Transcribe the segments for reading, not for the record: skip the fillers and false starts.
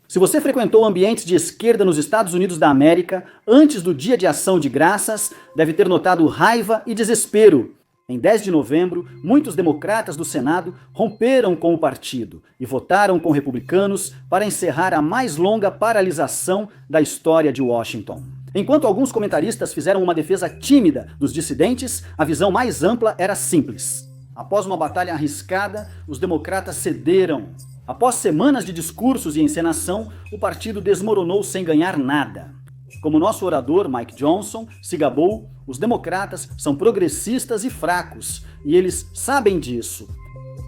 Se você frequentou ambientes de esquerda nos Estados Unidos da América antes do Dia de Ação de Graças, deve ter notado raiva e desespero. Em 10 de novembro, muitos democratas do Senado romperam com o partido e votaram com republicanos para encerrar a mais longa paralisação da história de Washington. Enquanto alguns comentaristas fizeram uma defesa tímida dos dissidentes, a visão mais ampla era simples. Após uma batalha arriscada, os democratas cederam. Após semanas de discursos e encenação, o partido desmoronou sem ganhar nada. Como nosso orador Mike Johnson se gabou, os democratas são progressistas e fracos, e eles sabem disso.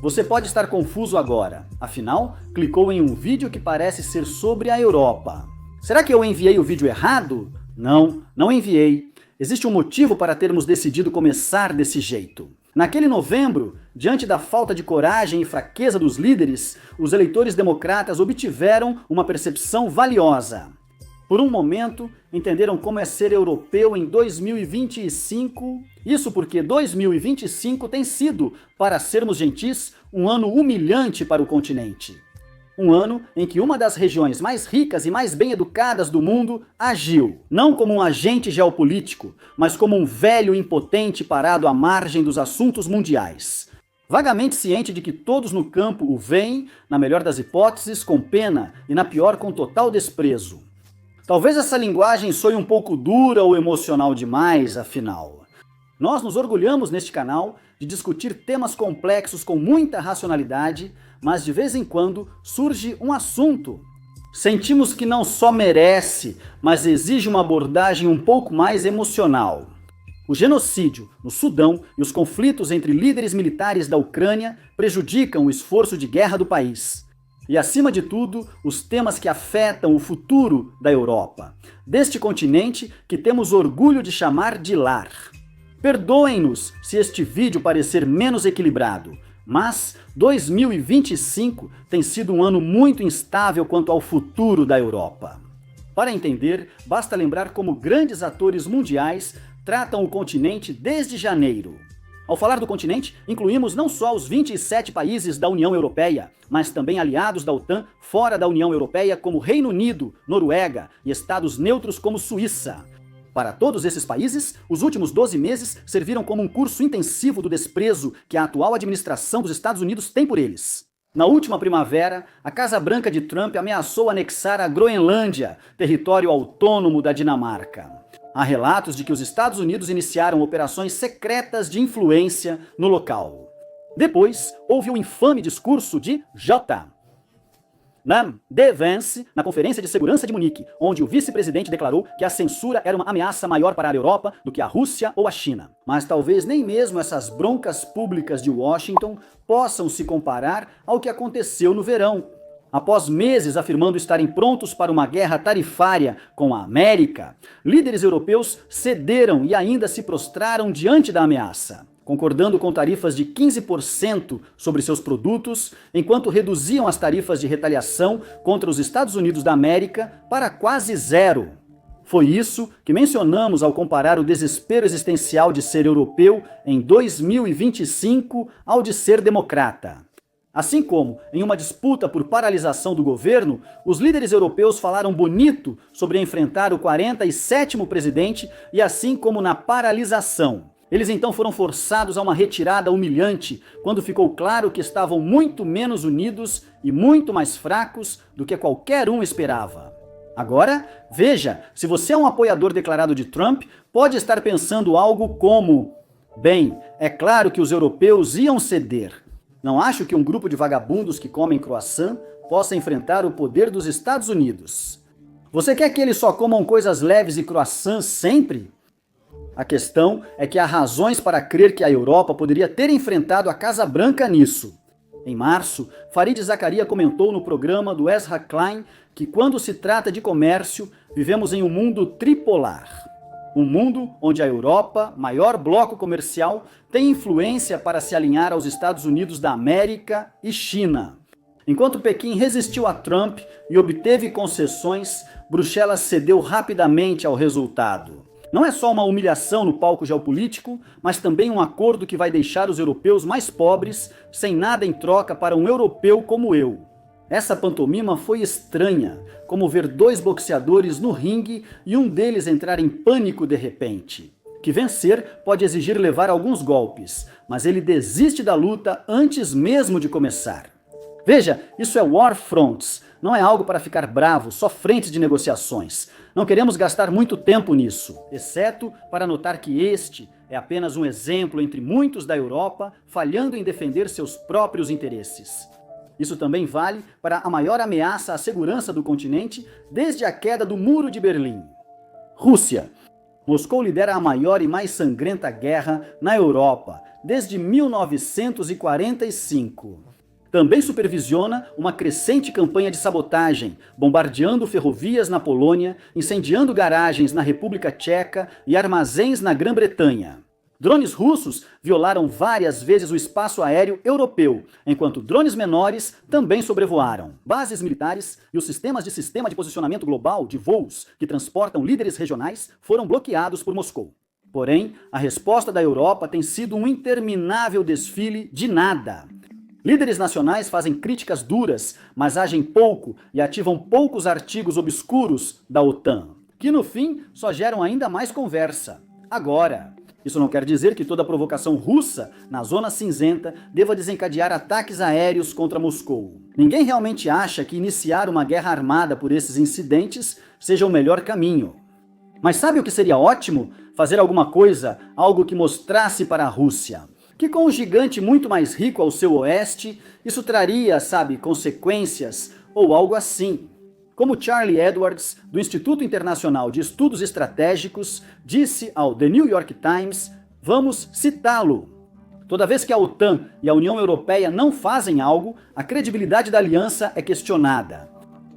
Você pode estar confuso agora, afinal, clicou em um vídeo que parece ser sobre a Europa. Será que eu enviei o vídeo errado? Não enviei. Existe um motivo para termos decidido começar desse jeito. Naquele novembro, diante da falta de coragem e fraqueza dos líderes, os eleitores democratas obtiveram uma percepção valiosa. Por um momento, entenderam como é ser europeu em 2025. Isso porque 2025 tem sido, para sermos gentis, um ano humilhante para o continente. Um ano em que uma das regiões mais ricas e mais bem educadas do mundo agiu, não como um agente geopolítico, mas como um velho impotente parado à margem dos assuntos mundiais. Vagamente ciente de que todos no campo o veem, na melhor das hipóteses, com pena e na pior com total desprezo. Talvez essa linguagem soe um pouco dura ou emocional demais, afinal. Nós nos orgulhamos neste canal de discutir temas complexos com muita racionalidade, mas de vez em quando surge um assunto. Sentimos que não só merece, mas exige uma abordagem um pouco mais emocional. O genocídio no Sudão e os conflitos entre líderes militares da Ucrânia prejudicam o esforço de guerra do país. E, acima de tudo, os temas que afetam o futuro da Europa, deste continente que temos orgulho de chamar de lar. Perdoem-nos se este vídeo parecer menos equilibrado, mas 2025 tem sido um ano muito instável quanto ao futuro da Europa. Para entender, basta lembrar como grandes atores mundiais tratam o continente desde janeiro. Ao falar do continente, incluímos não só os 27 países da União Europeia, mas também aliados da OTAN fora da União Europeia como Reino Unido, Noruega e estados neutros como Suíça. Para todos esses países, os últimos 12 meses serviram como um curso intensivo do desprezo que a atual administração dos Estados Unidos tem por eles. Na última primavera, a Casa Branca de Trump ameaçou anexar a Groenlândia, território autônomo da Dinamarca. Há relatos de que os Estados Unidos iniciaram operações secretas de influência no local. Depois, houve o infame discurso de de Vance, na Conferência de Segurança de Munique, onde o vice-presidente declarou que a censura era uma ameaça maior para a Europa do que a Rússia ou a China. Mas talvez nem mesmo essas broncas públicas de Washington possam se comparar ao que aconteceu no verão. Após meses afirmando estarem prontos para uma guerra tarifária com a América, líderes europeus cederam e ainda se prostraram diante da ameaça, concordando com tarifas de 15% sobre seus produtos, enquanto reduziam as tarifas de retaliação contra os Estados Unidos da América para quase zero. Foi isso que mencionamos ao comparar o desespero existencial de ser europeu em 2025 ao de ser democrata. Assim como, em uma disputa por paralisação do governo, os líderes europeus falaram bonito sobre enfrentar o 47º presidente e assim como na paralisação. Eles então foram forçados a uma retirada humilhante, quando ficou claro que estavam muito menos unidos e muito mais fracos do que qualquer um esperava. Agora, veja, se você é um apoiador declarado de Trump, pode estar pensando algo como: bem, é claro que os europeus iam ceder. Não acho que um grupo de vagabundos que comem croissant possa enfrentar o poder dos Estados Unidos. Você quer que eles só comam coisas leves e croissants sempre? A questão é que há razões para crer que a Europa poderia ter enfrentado a Casa Branca nisso. Em março, Fareed Zakaria comentou no programa do Ezra Klein que quando se trata de comércio, vivemos em um mundo tripolar. Um mundo onde a Europa, maior bloco comercial, tem influência para se alinhar aos Estados Unidos da América e China. Enquanto Pequim resistiu a Trump e obteve concessões, Bruxelas cedeu rapidamente ao resultado. Não é só uma humilhação no palco geopolítico, mas também um acordo que vai deixar os europeus mais pobres, sem nada em troca para um europeu como eu. Essa pantomima foi estranha, como ver dois boxeadores no ringue e um deles entrar em pânico de repente. Que vencer pode exigir levar alguns golpes, mas ele desiste da luta antes mesmo de começar. Veja, isso é War Fronts, não é algo para ficar bravo, só frentes de negociações. Não queremos gastar muito tempo nisso, exceto para notar que este é apenas um exemplo entre muitos da Europa falhando em defender seus próprios interesses. Isso também vale para a maior ameaça à segurança do continente desde a queda do Muro de Berlim. Rússia. Moscou lidera a maior e mais sangrenta guerra na Europa desde 1945. Também supervisiona uma crescente campanha de sabotagem, bombardeando ferrovias na Polônia, incendiando garagens na República Tcheca e armazéns na Grã-Bretanha. Drones russos violaram várias vezes o espaço aéreo europeu, enquanto drones menores também sobrevoaram. Bases militares e os sistema de posicionamento global de voos que transportam líderes regionais foram bloqueados por Moscou. Porém, a resposta da Europa tem sido um interminável desfile de nada. Líderes nacionais fazem críticas duras, mas agem pouco e ativam poucos artigos obscuros da OTAN, que no fim só geram ainda mais conversa. Agora, isso não quer dizer que toda provocação russa na zona cinzenta deva desencadear ataques aéreos contra Moscou. Ninguém realmente acha que iniciar uma guerra armada por esses incidentes seja o melhor caminho. Mas sabe o que seria ótimo? Fazer alguma coisa, algo que mostrasse para a Rússia que com um gigante muito mais rico ao seu oeste, isso traria, consequências ou algo assim. Como Charlie Edwards, do Instituto Internacional de Estudos Estratégicos, disse ao The New York Times, vamos citá-lo. Toda vez que a OTAN e a União Europeia não fazem algo, a credibilidade da aliança é questionada.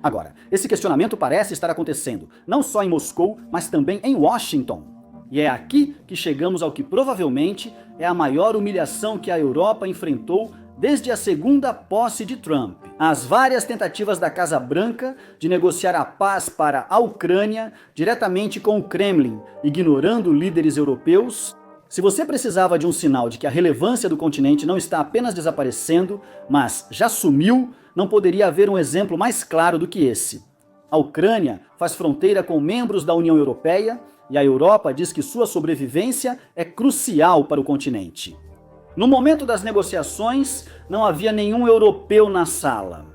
Agora, esse questionamento parece estar acontecendo, não só em Moscou, mas também em Washington. E é aqui que chegamos ao que provavelmente é a maior humilhação que a Europa enfrentou desde a segunda posse de Trump. As várias tentativas da Casa Branca de negociar a paz para a Ucrânia diretamente com o Kremlin, ignorando líderes europeus. Se você precisava de um sinal de que a relevância do continente não está apenas desaparecendo, mas já sumiu, não poderia haver um exemplo mais claro do que esse. A Ucrânia faz fronteira com membros da União Europeia e a Europa diz que sua sobrevivência é crucial para o continente. No momento das negociações, não havia nenhum europeu na sala.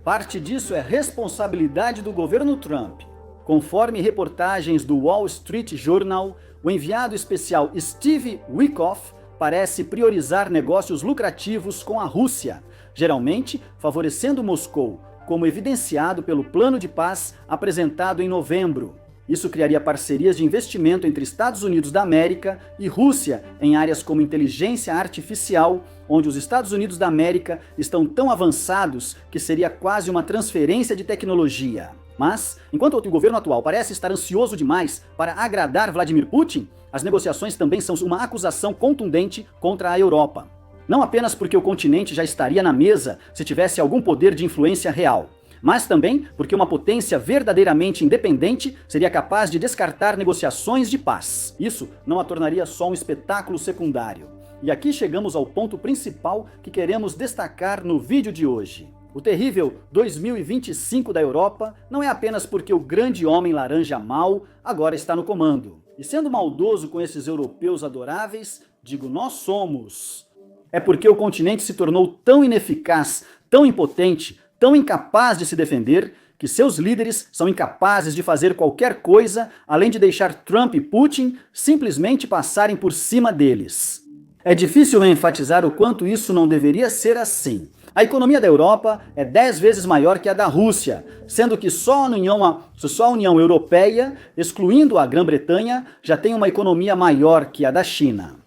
Parte disso é responsabilidade do governo Trump. Conforme reportagens do Wall Street Journal, o enviado especial Steve Witkoff parece priorizar negócios lucrativos com a Rússia, geralmente favorecendo Moscou, como evidenciado pelo plano de paz apresentado em novembro. Isso criaria parcerias de investimento entre Estados Unidos da América e Rússia em áreas como inteligência artificial, onde os Estados Unidos da América estão tão avançados que seria quase uma transferência de tecnologia. Mas, enquanto o governo atual parece estar ansioso demais para agradar Vladimir Putin, as negociações também são uma acusação contundente contra a Europa. Não apenas porque o continente já estaria na mesa se tivesse algum poder de influência real, mas também porque uma potência verdadeiramente independente seria capaz de descartar negociações de paz. Isso não a tornaria só um espetáculo secundário. E aqui chegamos ao ponto principal que queremos destacar no vídeo de hoje. O terrível 2025 da Europa não é apenas porque o grande homem laranja mau agora está no comando. E sendo maldoso com esses europeus adoráveis, digo nós somos. É porque o continente se tornou tão ineficaz, tão impotente, tão incapaz de se defender, que seus líderes são incapazes de fazer qualquer coisa além de deixar Trump e Putin simplesmente passarem por cima deles. É difícil enfatizar o quanto isso não deveria ser assim. A economia da Europa é 10 vezes maior que a da Rússia, sendo que só a União Europeia, excluindo a Grã-Bretanha, já tem uma economia maior que a da China.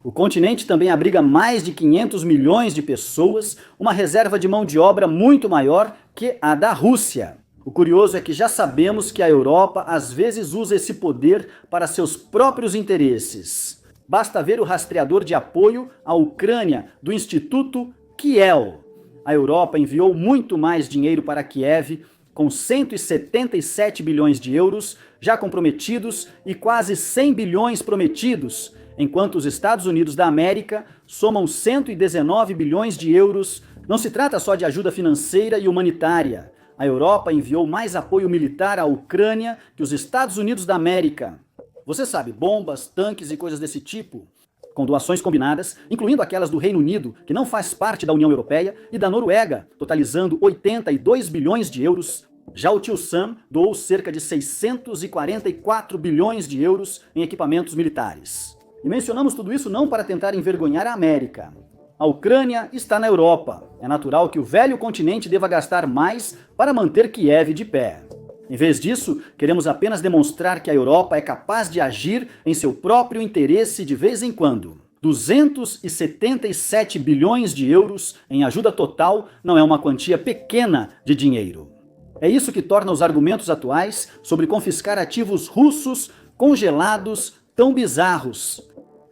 O continente também abriga mais de 500 milhões de pessoas, uma reserva de mão de obra muito maior que a da Rússia. O curioso é que já sabemos que a Europa às vezes usa esse poder para seus próprios interesses. Basta ver o rastreador de apoio à Ucrânia do Instituto Kiel. A Europa enviou muito mais dinheiro para Kiev, com 177 bilhões de euros já comprometidos e quase 100 bilhões prometidos, enquanto os Estados Unidos da América somam 119 bilhões de euros Não se trata só de ajuda financeira e humanitária. A Europa enviou mais apoio militar à Ucrânia que os Estados Unidos da América. Você sabe, bombas, tanques e coisas desse tipo. Com doações combinadas, incluindo aquelas do Reino Unido, que não faz parte da União Europeia, e da Noruega, totalizando 82 bilhões de euros. Já o tio Sam doou cerca de 644 bilhões de euros em equipamentos militares. E mencionamos tudo isso não para tentar envergonhar a América. A Ucrânia está na Europa. É natural que o velho continente deva gastar mais para manter Kiev de pé. Em vez disso, queremos apenas demonstrar que a Europa é capaz de agir em seu próprio interesse de vez em quando. 277 bilhões de euros em ajuda total não é uma quantia pequena de dinheiro. É isso que torna os argumentos atuais sobre confiscar ativos russos congelados tão bizarros.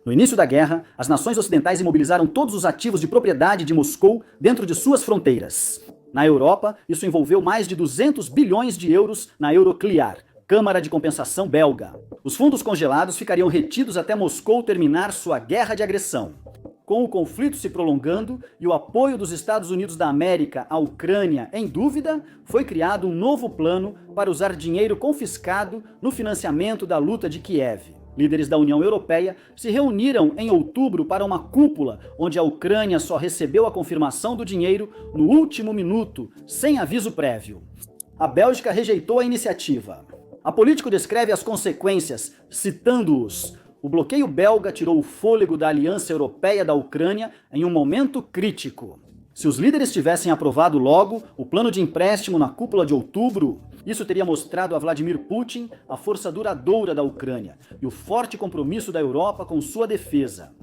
No início da guerra, as nações ocidentais imobilizaram todos os ativos de propriedade de Moscou dentro de suas fronteiras. Na Europa, isso envolveu mais de 200 bilhões de euros na Euroclear, Câmara de Compensação belga. Os fundos congelados ficariam retidos até Moscou terminar sua guerra de agressão. Com o conflito se prolongando e o apoio dos Estados Unidos da América à Ucrânia em dúvida, foi criado um novo plano para usar dinheiro confiscado no financiamento da luta de Kiev. Líderes da União Europeia se reuniram em outubro para uma cúpula, onde a Ucrânia só recebeu a confirmação do dinheiro no último minuto, sem aviso prévio. A Bélgica rejeitou a iniciativa. A político descreve as consequências, citando-os. O bloqueio belga tirou o fôlego da Aliança Europeia da Ucrânia em um momento crítico. Se os líderes tivessem aprovado logo o plano de empréstimo na cúpula de outubro, isso teria mostrado a Vladimir Putin a força duradoura da Ucrânia e o forte compromisso da Europa com sua defesa.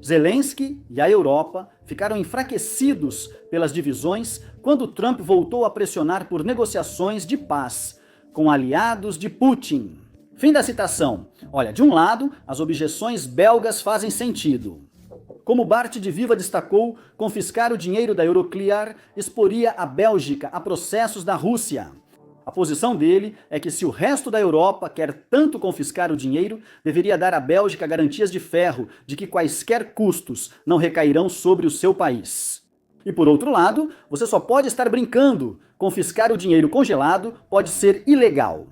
Zelensky e a Europa ficaram enfraquecidos pelas divisões quando Trump voltou a pressionar por negociações de paz com aliados de Putin. Fim da citação. Olha, de um lado, as objeções belgas fazem sentido. Como Bart de Viva destacou, confiscar o dinheiro da Euroclear exporia a Bélgica a processos da Rússia. A posição dele é que se o resto da Europa quer tanto confiscar o dinheiro, deveria dar à Bélgica garantias de ferro de que quaisquer custos não recairão sobre o seu país. E por outro lado, você só pode estar brincando. Confiscar o dinheiro congelado pode ser ilegal.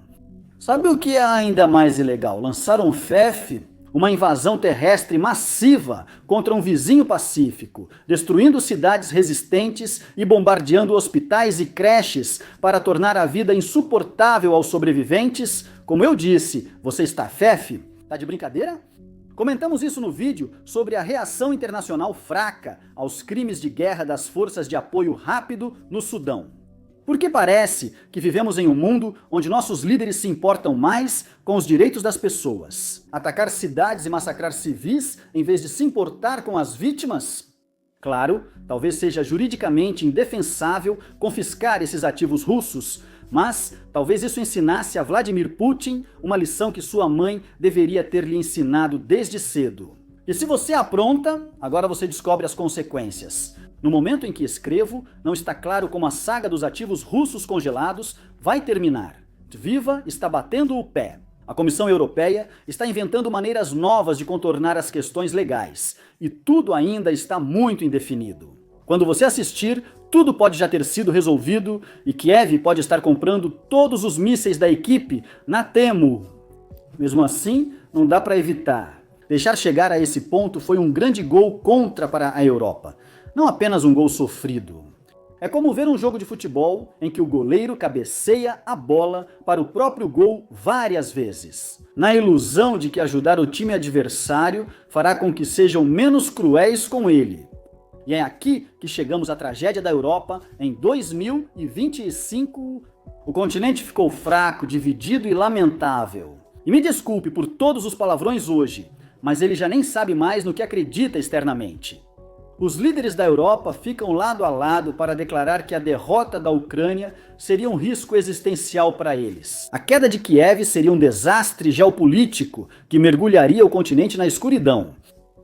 Sabe o que é ainda mais ilegal? Lançar um FEF, uma invasão terrestre massiva contra um vizinho pacífico, destruindo cidades resistentes e bombardeando hospitais e creches para tornar a vida insuportável aos sobreviventes? Como eu disse, você está FEF? Tá de brincadeira? Comentamos isso no vídeo sobre a reação internacional fraca aos crimes de guerra das forças de apoio rápido no Sudão. Porque parece que vivemos em um mundo onde nossos líderes se importam mais com os direitos das pessoas. Atacar cidades e massacrar civis em vez de se importar com as vítimas? Claro, talvez seja juridicamente indefensável confiscar esses ativos russos, mas talvez isso ensinasse a Vladimir Putin uma lição que sua mãe deveria ter lhe ensinado desde cedo. E se você apronta, agora você descobre as consequências. No momento em que escrevo, não está claro como a saga dos ativos russos congelados vai terminar. Tviva está batendo o pé. A Comissão Europeia está inventando maneiras novas de contornar as questões legais. E tudo ainda está muito indefinido. Quando você assistir, tudo pode já ter sido resolvido e Kiev pode estar comprando todos os mísseis da equipe na Temu. Mesmo assim, não dá para evitar. Deixar chegar a esse ponto foi um grande gol contra para a Europa. Não apenas um gol sofrido. É como ver um jogo de futebol em que o goleiro cabeceia a bola para o próprio gol várias vezes, na ilusão de que ajudar o time adversário fará com que sejam menos cruéis com ele. E é aqui que chegamos à tragédia da Europa em 2025. O continente ficou fraco, dividido e lamentável. E me desculpe por todos os palavrões hoje, mas ele já nem sabe mais no que acredita externamente. Os líderes da Europa ficam lado a lado para declarar que a derrota da Ucrânia seria um risco existencial para eles. A queda de Kiev seria um desastre geopolítico que mergulharia o continente na escuridão.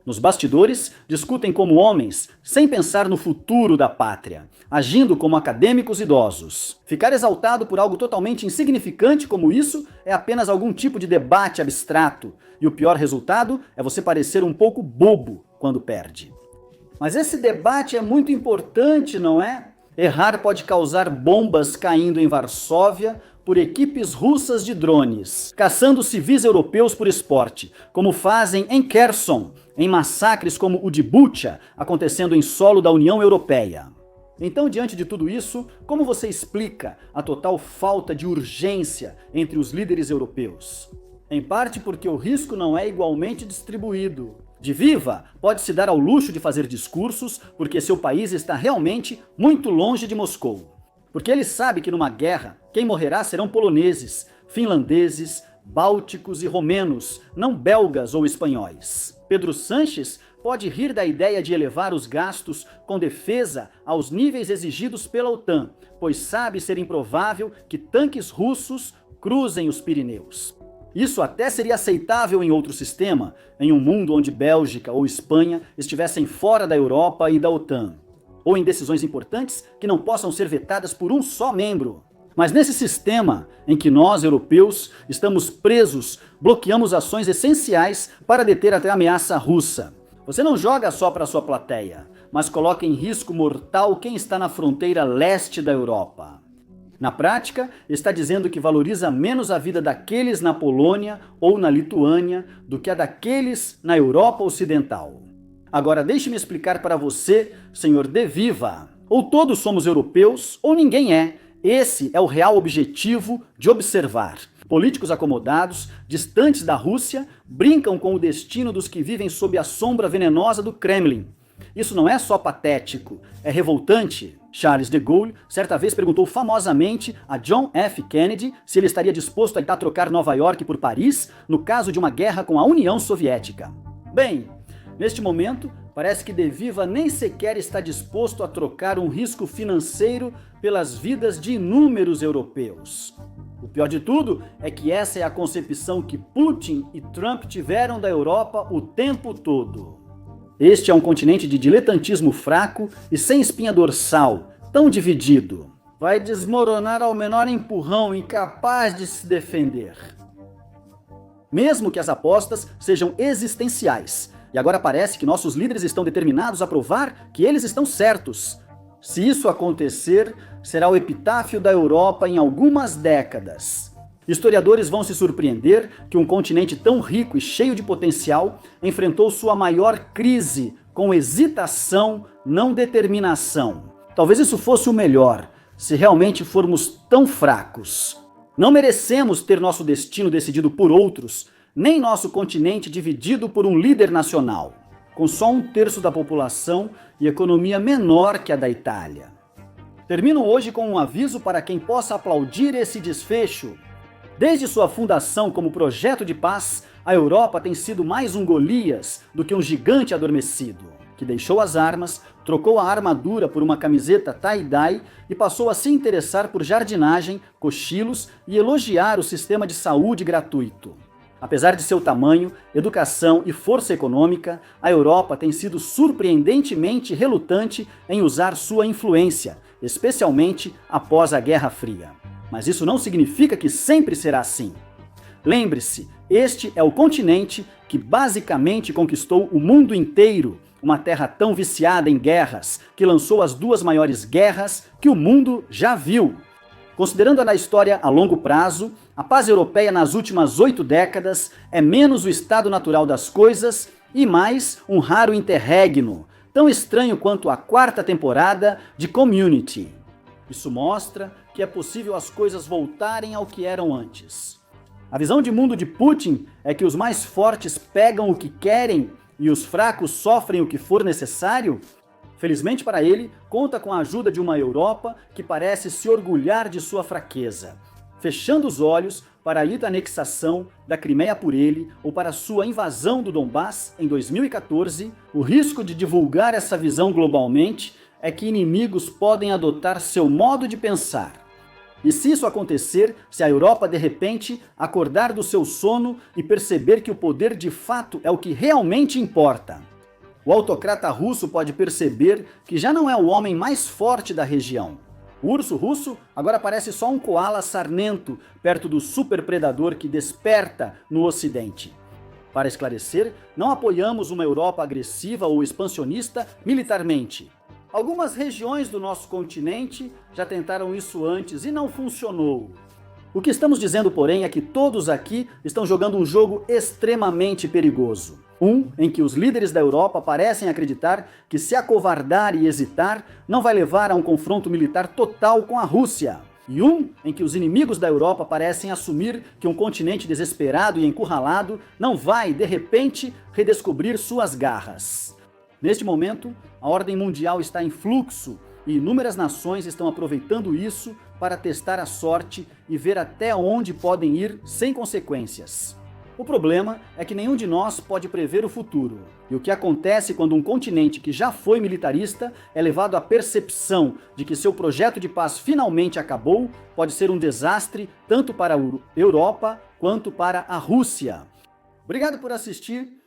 Nos bastidores, discutem como homens, sem pensar no futuro da pátria, agindo como acadêmicos idosos. Ficar exaltado por algo totalmente insignificante como isso é apenas algum tipo de debate abstrato, e o pior resultado é você parecer um pouco bobo quando perde. Mas esse debate é muito importante, não é? Errar pode causar bombas caindo em Varsóvia por equipes russas de drones, caçando civis europeus por esporte, como fazem em Kherson, em massacres como o de Bucha, acontecendo em solo da União Europeia. Então, diante de tudo isso, como você explica a total falta de urgência entre os líderes europeus? Em parte porque o risco não é igualmente distribuído. De viva, pode se dar ao luxo de fazer discursos porque seu país está realmente muito longe de Moscou. Porque ele sabe que numa guerra, quem morrerá serão poloneses, finlandeses, bálticos e romenos, não belgas ou espanhóis. Pedro Sanches pode rir da ideia de elevar os gastos com defesa aos níveis exigidos pela OTAN, pois sabe ser improvável que tanques russos cruzem os Pirineus. Isso até seria aceitável em outro sistema, em um mundo onde Bélgica ou Espanha estivessem fora da Europa e da OTAN, ou em decisões importantes que não possam ser vetadas por um só membro. Mas nesse sistema em que nós, europeus, estamos presos, bloqueamos ações essenciais para deter a ameaça russa. Você não joga só para sua plateia, mas coloca em risco mortal quem está na fronteira leste da Europa. Na prática, está dizendo que valoriza menos a vida daqueles na Polônia ou na Lituânia do que a daqueles na Europa Ocidental. Agora deixe-me explicar para você, senhor De Viva. Ou todos somos europeus ou ninguém é. Esse é o real objetivo de observar. Políticos acomodados, distantes da Rússia, brincam com o destino dos que vivem sob a sombra venenosa do Kremlin. Isso não é só patético, é revoltante. Charles de Gaulle certa vez perguntou famosamente a John F. Kennedy se ele estaria disposto a trocar Nova York por Paris no caso de uma guerra com a União Soviética. Bem, neste momento, parece que De Viva nem sequer está disposto a trocar um risco financeiro pelas vidas de inúmeros europeus. O pior de tudo é que essa é a concepção que Putin e Trump tiveram da Europa o tempo todo. Este é um continente de diletantismo fraco e sem espinha dorsal, tão dividido. Vai desmoronar ao menor empurrão, incapaz de se defender. Mesmo que as apostas sejam existenciais. E agora parece que nossos líderes estão determinados a provar que eles estão certos. Se isso acontecer, será o epitáfio da Europa em algumas décadas. Historiadores vão se surpreender que um continente tão rico e cheio de potencial enfrentou sua maior crise com hesitação, não determinação. Talvez isso fosse o melhor, se realmente formos tão fracos. Não merecemos ter nosso destino decidido por outros, nem nosso continente dividido por um líder nacional, com só 1/3 da população e economia menor que a da Itália. Termino hoje com um aviso para quem possa aplaudir esse desfecho. Desde sua fundação como projeto de paz, a Europa tem sido mais um Golias do que um gigante adormecido, que deixou as armas, trocou a armadura por uma camiseta tie-dye e passou a se interessar por jardinagem, cochilos e elogiar o sistema de saúde gratuito. Apesar de seu tamanho, educação e força econômica, a Europa tem sido surpreendentemente relutante em usar sua influência, especialmente após a Guerra Fria. Mas isso não significa que sempre será assim. Lembre-se, este é o continente que basicamente conquistou o mundo inteiro, uma terra tão viciada em guerras, que lançou as 2 maiores guerras que o mundo já viu. Considerando na história a longo prazo, a paz europeia nas últimas 8 décadas é menos o estado natural das coisas e mais um raro interregno, tão estranho quanto a 4ª temporada de Community. Isso mostra que é possível as coisas voltarem ao que eram antes. A visão de mundo de Putin é que os mais fortes pegam o que querem e os fracos sofrem o que for necessário. Felizmente para ele, conta com a ajuda de uma Europa que parece se orgulhar de sua fraqueza, fechando os olhos para a anexação da Crimeia por ele ou para sua invasão do Donbass em 2014. O risco de divulgar essa visão globalmente é que inimigos podem adotar seu modo de pensar. E se isso acontecer, se a Europa de repente acordar do seu sono e perceber que o poder de fato é o que realmente importa, o autocrata russo pode perceber que já não é o homem mais forte da região. O urso russo agora parece só um koala sarnento perto do superpredador que desperta no Ocidente. Para esclarecer, não apoiamos uma Europa agressiva ou expansionista militarmente. Algumas regiões do nosso continente já tentaram isso antes e não funcionou. O que estamos dizendo, porém, é que todos aqui estão jogando um jogo extremamente perigoso. Um em que os líderes da Europa parecem acreditar que se acovardar e hesitar não vai levar a um confronto militar total com a Rússia. E um em que os inimigos da Europa parecem assumir que um continente desesperado e encurralado não vai, de repente, redescobrir suas garras. Neste momento, a ordem mundial está em fluxo e inúmeras nações estão aproveitando isso para testar a sorte e ver até onde podem ir sem consequências. O problema é que nenhum de nós pode prever o futuro. E o que acontece quando um continente que já foi militarista é levado à percepção de que seu projeto de paz finalmente acabou, pode ser um desastre tanto para a Europa quanto para a Rússia. Obrigado por assistir.